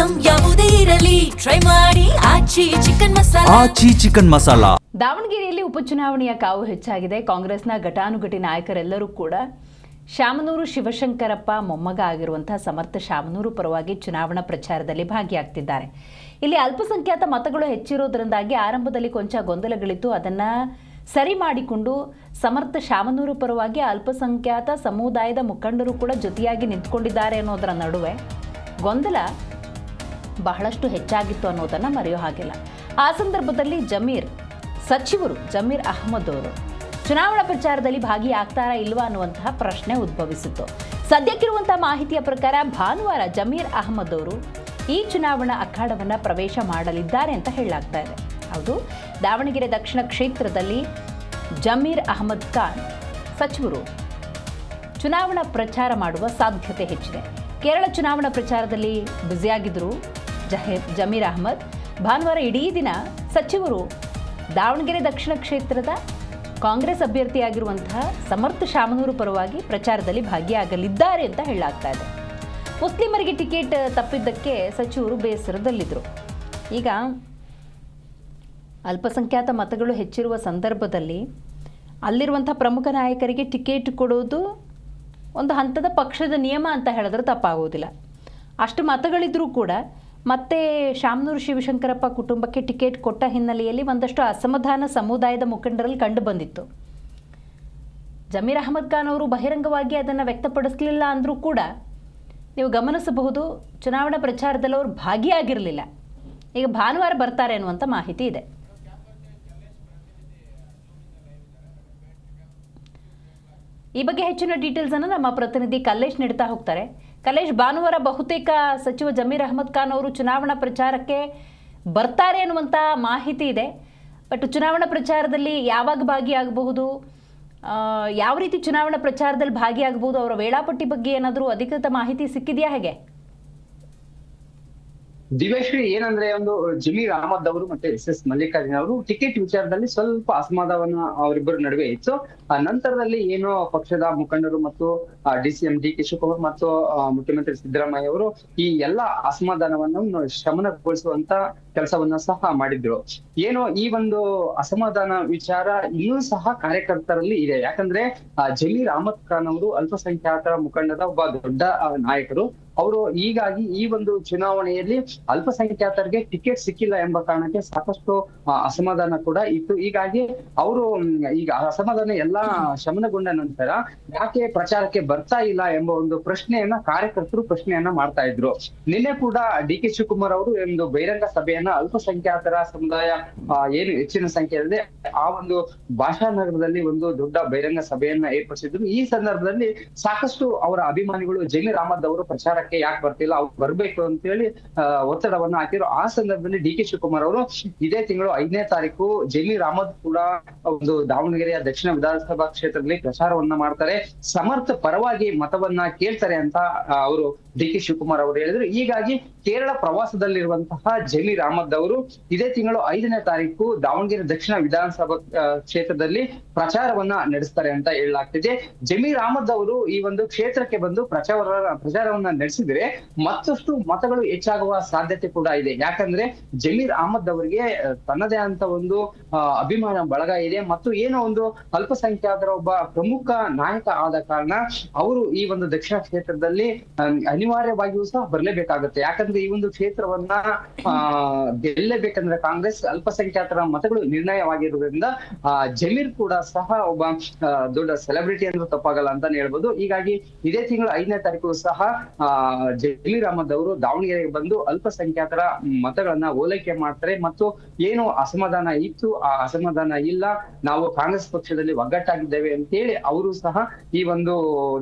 Item ಯಾವುದೇ ಇರಲಿ try ಮಾಡಿ ಆಚಿ ಚಿಕನ್ ಮಸಾಲಾ. ದಾವಣಗೆರೆಯಲ್ಲಿ ಉಪಚುನಾವಣೆಯ ಕಾವು ಹೆಚ್ಚಾಗಿದೆ. ಕಾಂಗ್ರೆಸ್ನ ಘಟಾನುಘಟಿ ನಾಯಕರೆಲ್ಲರೂ ಕೂಡ ಶಾಮನೂರು ಶಿವಶಂಕರಪ್ಪ ಮೊಮ್ಮಗ ಆಗಿರುವಂತಹ ಸಮರ್ಥ ಶಾಮನೂರು ಪರವಾಗಿ ಚುನಾವಣಾ ಪ್ರಚಾರದಲ್ಲಿ ಭಾಗಿಯಾಗ್ತಿದ್ದಾರೆ. ಇಲ್ಲಿ ಅಲ್ಪಸಂಖ್ಯಾತ ಮತಗಳು ಹೆಚ್ಚಿರೋದ್ರಿಂದಾಗಿ ಆರಂಭದಲ್ಲಿ ಕೊಂಚ ಗೊಂದಲಗಳಿತ್ತು. ಅದನ್ನು ಸರಿ ಮಾಡಿಕೊಂಡು ಸಮರ್ಥ ಶಾಮನೂರು ಪರವಾಗಿ ಅಲ್ಪಸಂಖ್ಯಾತ ಸಮುದಾಯದ ಮುಖಂಡರು ಕೂಡ ಜೊತೆಯಾಗಿ ನಿಂತ್ಕೊಂಡಿದ್ದಾರೆ ಅನ್ನೋದರ ನಡುವೆ ಗೊಂದಲ ಬಹಳಷ್ಟು ಹೆಚ್ಚಾಗಿತ್ತು ಅನ್ನೋದನ್ನು ಮರೆಯೋ ಹಾಗಿಲ್ಲ. ಆ ಸಂದರ್ಭದಲ್ಲಿ ಸಚಿವರು ಜಮೀರ್ ಅಹ್ಮದ್ ಅವರು ಚುನಾವಣಾ ಪ್ರಚಾರದಲ್ಲಿ ಭಾಗಿಯಾಗ್ತಾರಾ ಇಲ್ವಾ ಅನ್ನುವಂತಹ ಪ್ರಶ್ನೆ ಉದ್ಭವಿಸಿತ್ತು. ಸದ್ಯಕ್ಕಿರುವಂತಹ ಮಾಹಿತಿಯ ಪ್ರಕಾರ ಭಾನುವಾರ ಜಮೀರ್ ಅಹ್ಮದ್ ಅವರು ಈ ಚುನಾವಣಾ ಅಖಾಡವನ್ನು ಪ್ರವೇಶ ಮಾಡಲಿದ್ದಾರೆ ಅಂತ ಹೇಳಲಾಗ್ತಾ ಇದೆ. ಹೌದು, ದಾವಣಗೆರೆ ದಕ್ಷಿಣ ಕ್ಷೇತ್ರದಲ್ಲಿ ಜಮೀರ್ ಅಹ್ಮದ್ ಖಾನ್ ಸಚಿವರು ಚುನಾವಣಾ ಪ್ರಚಾರ ಮಾಡುವ ಸಾಧ್ಯತೆ ಹೆಚ್ಚಿದೆ. ಕೇರಳ ಚುನಾವಣಾ ಪ್ರಚಾರದಲ್ಲಿ ಬ್ಯುಸಿಯಾಗಿದ್ದರು ಜಮೀರ್ ಅಹ್ಮದ್. ಭಾನುವಾರ ಇಡೀ ದಿನ ಸಚಿವರು ದಾವಣಗೆರೆ ದಕ್ಷಿಣ ಕ್ಷೇತ್ರದ ಕಾಂಗ್ರೆಸ್ ಅಭ್ಯರ್ಥಿಯಾಗಿರುವಂತಹ ಸಮರ್ಥ ಶಾಮನೂರು ಪರವಾಗಿ ಪ್ರಚಾರದಲ್ಲಿ ಭಾಗಿಯಾಗಲಿದ್ದಾರೆ ಅಂತ ಹೇಳಲಾಗ್ತಾ ಇದೆ. ಮುಸ್ಲಿಮರಿಗೆ ಟಿಕೆಟ್ ತಪ್ಪಿದ್ದಕ್ಕೆ ಸಚಿವರು ಬೇಸರದಲ್ಲಿದ್ದರು. ಈಗ ಅಲ್ಪಸಂಖ್ಯಾತ ಮತಗಳು ಹೆಚ್ಚಿರುವ ಸಂದರ್ಭದಲ್ಲಿ ಅಲ್ಲಿರುವಂಥ ಪ್ರಮುಖ ನಾಯಕರಿಗೆ ಟಿಕೆಟ್ ಕೊಡೋದು ಒಂದು ಹಂತದ ಪಕ್ಷದ ನಿಯಮ ಅಂತ ಹೇಳಿದ್ರೆ ತಪ್ಪಾಗೋದಿಲ್ಲ. ಅಷ್ಟು ಮತಗಳಿದ್ರೂ ಕೂಡ ಮತ್ತೆ ಶಾಮನೂರು ಶಿವಶಂಕರಪ್ಪ ಕುಟುಂಬಕ್ಕೆ ಟಿಕೆಟ್ ಕೊಟ್ಟ ಹಿನ್ನೆಲೆಯಲ್ಲಿ ಒಂದಷ್ಟು ಅಸಮಾಧಾನ ಸಮುದಾಯದ ಮುಖಂಡರಲ್ಲಿ ಕಂಡು ಬಂದಿತ್ತು. ಜಮೀರ್ ಅಹ್ಮದ್ ಖಾನ್ ಅವರು ಬಹಿರಂಗವಾಗಿ ಅದನ್ನು ವ್ಯಕ್ತಪಡಿಸಲಿಲ್ಲ ಅಂದರೂ ಕೂಡ ನೀವು ಗಮನಿಸಬಹುದು, ಚುನಾವಣಾ ಪ್ರಚಾರದಲ್ಲಿ ಅವರು ಭಾಗಿಯಾಗಿರಲಿಲ್ಲ. ಈಗ ಭಾನುವಾರ ಬರ್ತಾರೆ ಅನ್ನುವಂಥ ಮಾಹಿತಿ ಇದೆ. ಈ ಬಗ್ಗೆ ಹೆಚ್ಚಿನ ಡೀಟೇಲ್ಸನ್ನು ನಮ್ಮ ಪ್ರತಿನಿಧಿ ಕಲ್ಲೇಶ್ ನೀಡ್ತಾ ಹೋಗ್ತಾರೆ. ಕಲ್ಲೇಶ್, ಭಾನುವಾರ ಬಹುತೇಕ ಸಚಿವ ಜಮೀರ್ ಅಹ್ಮದ್ ಖಾನ್ ಅವರು ಚುನಾವಣಾ ಪ್ರಚಾರಕ್ಕೆ ಬರ್ತಾರೆ ಅನ್ನುವಂಥ ಮಾಹಿತಿ ಇದೆ. ಬಟ್ ಚುನಾವಣಾ ಪ್ರಚಾರದಲ್ಲಿ ಯಾವಾಗ ಭಾಗಿಯಾಗಬಹುದು, ಯಾವ ರೀತಿ ಚುನಾವಣಾ ಪ್ರಚಾರದಲ್ಲಿ ಭಾಗಿಯಾಗಬಹುದು, ಅವರ ವೇಳಾಪಟ್ಟಿ ಬಗ್ಗೆ ಏನಾದರೂ ಅಧಿಕೃತ ಮಾಹಿತಿ ಸಿಕ್ಕಿದೆಯಾ ಹೇಗೆ? ದಿವ್ಯಶ್ರೀ, ಏನಂದ್ರೆ ಒಂದು ಜಮೀರ್ ಅಹ್ಮದ್ ಅವರು ಮತ್ತೆ ಎಸ್ ಮಲ್ಲಿಕಾರ್ಜುನ್ ಅವರು ಟಿಕೆಟ್ ವಿಚಾರದಲ್ಲಿ ಸ್ವಲ್ಪ ಅಸಮಾಧಾನ ಅವರಿಬ್ಬರ ನಡುವೆ ಇತ್ತು. ಆ ನಂತರದಲ್ಲಿ ಏನೋ ಪಕ್ಷದ ಮುಖಂಡರು ಮತ್ತು DCM DK ಶಿವಕುಮಾರ್ ಮತ್ತು ಮುಖ್ಯಮಂತ್ರಿ ಸಿದ್ದರಾಮಯ್ಯ ಅವರು ಈ ಎಲ್ಲಾ ಅಸಮಾಧಾನವನ್ನು ಶಮನಗೊಳಿಸುವಂತ ಕೆಲಸವನ್ನ ಸಹ ಮಾಡಿದ್ರು. ಏನೋ ಈ ಒಂದು ಅಸಮಾಧಾನ ವಿಚಾರ ಇನ್ನೂ ಸಹ ಕಾರ್ಯಕರ್ತರಲ್ಲಿ ಇದೆ. ಯಾಕಂದ್ರೆ ಜಮೀರ್ ಅಹ್ಮದ್ ಖಾನ್ ಅವರು ಅಲ್ಪಸಂಖ್ಯಾತರ ಮುಖಂಡದ ಒಬ್ಬ ದೊಡ್ಡ ನಾಯಕರು. ಅವರು ಹೀಗಾಗಿ ಈ ಒಂದು ಚುನಾವಣೆಯಲ್ಲಿ ಅಲ್ಪಸಂಖ್ಯಾತರಿಗೆ ಟಿಕೆಟ್ ಸಿಕ್ಕಿಲ್ಲ ಎಂಬ ಕಾರಣಕ್ಕೆ ಸಾಕಷ್ಟು ಅಸಮಾಧಾನ ಕೂಡ ಇತ್ತು. ಹೀಗಾಗಿ ಅವರು ಈಗ ಅಸಮಾಧಾನ ಎಲ್ಲಾ ಶಮನಗೊಂಡ ನಂತರ ಯಾಕೆ ಪ್ರಚಾರಕ್ಕೆ ಬರ್ತಾ ಇಲ್ಲ ಎಂಬ ಒಂದು ಪ್ರಶ್ನೆಯನ್ನ ಮಾಡ್ತಾ ಇದ್ರು. ನಿನ್ನೆ ಕೂಡ DK ಶಿವಕುಮಾರ್ ಅವರು ಒಂದು ಬಹಿರಂಗ ಸಭೆಯನ್ನ ಅಲ್ಪಸಂಖ್ಯಾತರ ಸಮುದಾಯ ಏನು ಹೆಚ್ಚಿನ ಸಂಖ್ಯೆಯಿದೆ ಆ ಒಂದು ಭಾಷಾನಗರದಲ್ಲಿ ಒಂದು ದೊಡ್ಡ ಬಹಿರಂಗ ಸಭೆಯನ್ನ ಏರ್ಪಡಿಸಿದ್ರು. ಈ ಸಂದರ್ಭದಲ್ಲಿ ಸಾಕಷ್ಟು ಅವರ ಅಭಿಮಾನಿಗಳು ಜಮೀರ್ ಅಹ್ಮದ್ ಅವರು ಪ್ರಚಾರಕ್ಕೆ ಯಾಕೆ ಬರ್ತಿಲ್ಲ, ಅವ್ರು ಬರ್ಬೇಕು ಅಂತ ಹೇಳಿ ಒತ್ತಡವನ್ನ ಹಾಕಿದ್ರು. ಆ ಸಂದರ್ಭದಲ್ಲಿ DK ಶಿವಕುಮಾರ್ ಅವರು ಇದೇ ತಿಂಗಳು 5ನೇ ತಾರೀಕು ಜಮೀರ್ ಅಹ್ಮದ್ ಕೂಡ ಒಂದು ದಾವಣಗೆರೆಯ ದಕ್ಷಿಣ ವಿಧಾನಸಭಾ ಕ್ಷೇತ್ರದಲ್ಲಿ ಪ್ರಚಾರವನ್ನ ಮಾಡ್ತಾರೆ, ಸಮರ್ಥ ಪರವಾಗಿ ಮತವನ್ನ ಕೇಳ್ತಾರೆ ಅಂತ ಅವರು DK ಶಿವಕುಮಾರ್ ಅವರು ಹೇಳಿದ್ರು. ಹೀಗಾಗಿ ಕೇರಳ ಪ್ರವಾಸದಲ್ಲಿರುವಂತಹ ಜಮೀರ್ ಅಹ್ಮದ್ ಅವರು ಇದೇ ತಿಂಗಳು 5ನೇ ತಾರೀಕು ದಾವಣಗೆರೆ ದಕ್ಷಿಣ ವಿಧಾನಸಭಾ ಕ್ಷೇತ್ರದಲ್ಲಿ ಪ್ರಚಾರವನ್ನ ನಡೆಸ್ತಾರೆ ಅಂತ ಹೇಳಲಾಗ್ತಿದೆ. ಜಮೀರ್ ಅಹ್ಮದ್ ಅವರು ಈ ಒಂದು ಕ್ಷೇತ್ರಕ್ಕೆ ಬಂದು ಪ್ರಚಾರವನ್ನ ನಡೆಸಿದ್ರೆ ಮತ್ತಷ್ಟು ಮತಗಳು ಹೆಚ್ಚಾಗುವ ಸಾಧ್ಯತೆ ಕೂಡ ಇದೆ. ಯಾಕಂದ್ರೆ ಜಮೀರ್ ಅಹ್ಮದ್ ಅವರಿಗೆ ತನ್ನದೇ ಅಂತ ಒಂದು ಅಭಿಮಾನ ಬಳಗ ಇದೆ ಮತ್ತು ಏನೋ ಒಂದು ಅಲ್ಪಸಂಖ್ಯಾತರ ಒಬ್ಬ ಪ್ರಮುಖ ನಾಯಕ ಆದ ಕಾರಣ ಅವರು ಈ ಒಂದು ದಕ್ಷಿಣ ಕ್ಷೇತ್ರದಲ್ಲಿ ಅನಿವಾರ್ಯವಾಗಿಯೂ ಸಹ ಬರಲೇಬೇಕಾಗುತ್ತೆ. ಯಾಕಂದ್ರೆ ಈ ಒಂದು ಕ್ಷೇತ್ರವನ್ನ ಗೆಲ್ಲಬೇಕಂದ್ರೆ ಕಾಂಗ್ರೆಸ್ ಅಲ್ಪಸಂಖ್ಯಾತರ ಮತಗಳು ನಿರ್ಣಯವಾಗಿರುವುದರಿಂದ ಜಮೀರ್ ಕೂಡ ಸಹ ಒಬ್ಬ ದೊಡ್ಡ ಸೆಲೆಬ್ರಿಟಿ ಅಂದ್ರೆ ತಪ್ಪಾಗಲ್ಲ ಅಂತಾನೆ ಹೇಳ್ಬೋದು. ಹೀಗಾಗಿ ಇದೇ ತಿಂಗಳು 5ನೇ ತಾರೀಕು ಸಹ ಜಮೀರ್ ಅಹ್ಮದ್ ಅವರು ದಾವಣಗೆರೆಗೆ ಬಂದು ಅಲ್ಪಸಂಖ್ಯಾತರ ಮತಗಳನ್ನ ಓಲೈಕೆ ಮಾಡ್ತಾರೆ ಮತ್ತು ಏನು ಅಸಮಾಧಾನ ಇತ್ತು ಆ ಅಸಮಾಧಾನ ಇಲ್ಲ, ನಾವು ಕಾಂಗ್ರೆಸ್ ಪಕ್ಷದಲ್ಲಿ ಒಗ್ಗಟ್ಟಾಗಿದ್ದೇವೆ ಅಂತ ಹೇಳಿ ಅವರು ಸಹ ಈ ಒಂದು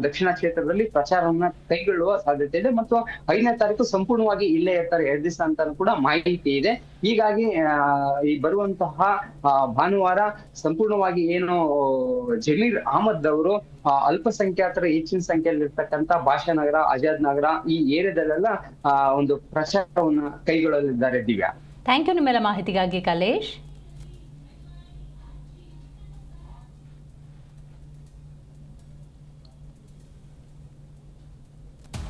ದಕ್ಷಿಣ ಕ್ಷೇತ್ರದಲ್ಲಿ ಪ್ರಚಾರವನ್ನ ಕೈಗೊಳ್ಳುವ ಸಾಧ್ಯತೆ ಇದೆ ಮತ್ತು 5ನೇ ತಾರೀಕು ಸಂಪೂರ್ಣವಾಗಿ ಇಲ್ಲೇ ಇರ್ತಾರೆ 2 ದಿವಸ ಅಂತ ಕೂಡ ಮಾಹಿತಿ ಇದೆ. ಹೀಗಾಗಿ ಈ ಬರುವಂತಹ ಭಾನುವಾರ ಸಂಪೂರ್ಣವಾಗಿ ಏನು ಜಮೀರ್ ಅಹ್ಮದ್ ಅವರು ಅಲ್ಪಸಂಖ್ಯಾತರ ಹೆಚ್ಚಿನ ಸಂಖ್ಯೆಯಲ್ಲಿ ಇರ್ತಕ್ಕಂಥ ಭಾಷಾನಗರ, ಆಜಾದ್ ನಗರ ಈ ಏರಿಯಾದಲ್ಲೆಲ್ಲ ಒಂದು ಪ್ರಚಾರವನ್ನ ಕೈಗೊಳ್ಳಲಿದ್ದಾರೆ. ದಿವ್ಯಾ, ಥ್ಯಾಂಕ್ ಯು ನಿಮ್ಮೆಲ್ಲ ಮಾಹಿತಿಗಾಗಿ ಕಲೇಶ್.